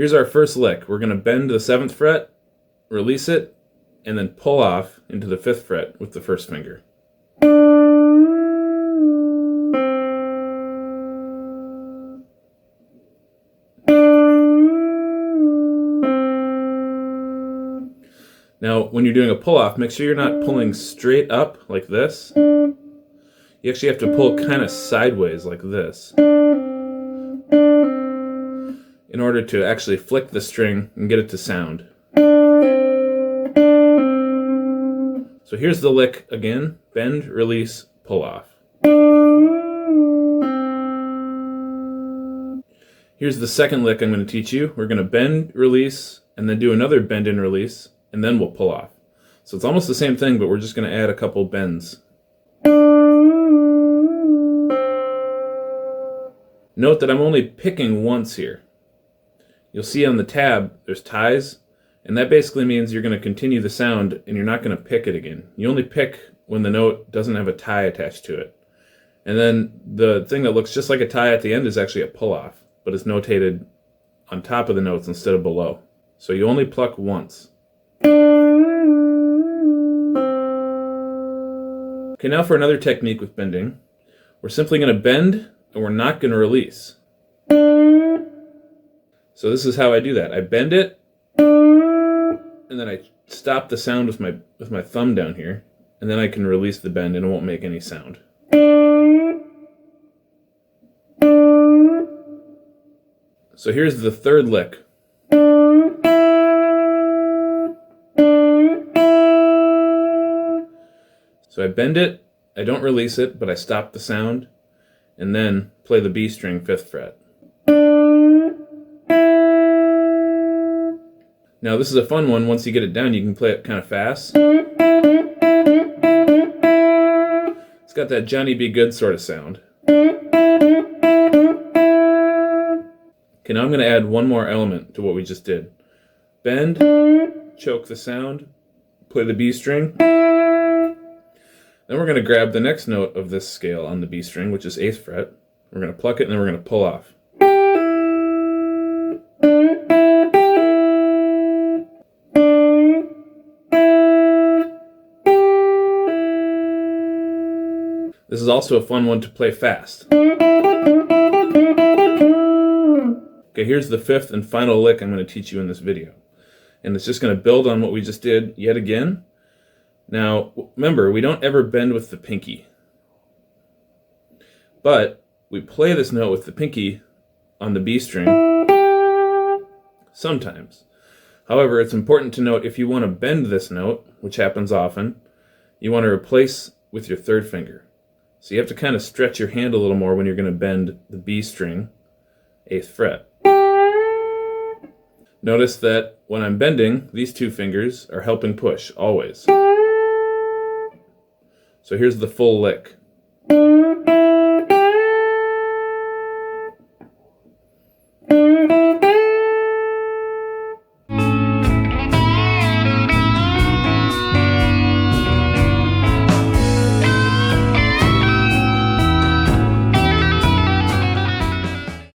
Here's our first lick. We're going to bend the 7th fret, release it, and then pull off into the 5th fret with the first finger. Now, when you're doing a pull-off, make sure you're not pulling straight up like this. You actually have to pull kind of sideways like this in order to actually flick the string and get it to sound. So here's the lick again. Bend, release, pull off. Here's the second lick I'm going to teach you. We're going to bend, release, and then do another bend and release, and then we'll pull off. So it's almost the same thing, but we're just going to add a couple bends. Note that I'm only picking once here. You'll see on the tab there's ties, and that basically means you're going to continue the sound and you're not going to pick it again. You only pick when the note doesn't have a tie attached to it. And then the thing that looks just like a tie at the end is actually a pull-off, but it's notated on top of the notes instead of below. So you only pluck once. Okay, now for another technique with bending. We're simply going to bend and we're not going to release. So this is how I do that. I bend it and then I stop the sound with my thumb down here, and then I can release the bend and it won't make any sound. So here's the third lick. So I bend it, I don't release it, but I stop the sound, and then play the B string 5th fret. Now this is a fun one. Once you get it down, you can play it kind of fast. It's got that Johnny B. Good sort of sound. Okay, now I'm going to add one more element to what we just did. Bend, choke the sound, play the B string. Then we're going to grab the next note of this scale on the B string, which is 8th fret. We're going to pluck it and then we're going to pull off. This is also a fun one to play fast. Okay, here's the 5th and final lick I'm going to teach you in this video. And it's just going to build on what we just did yet again. Now, remember, we don't ever bend with the pinky. But we play this note with the pinky on the B string sometimes. However, it's important to note if you want to bend this note, which happens often, you want to replace with your 3rd finger. So you have to kind of stretch your hand a little more when you're going to bend the B string, 8th fret. Notice that when I'm bending, these 2 fingers are helping push, always. So here's the full lick.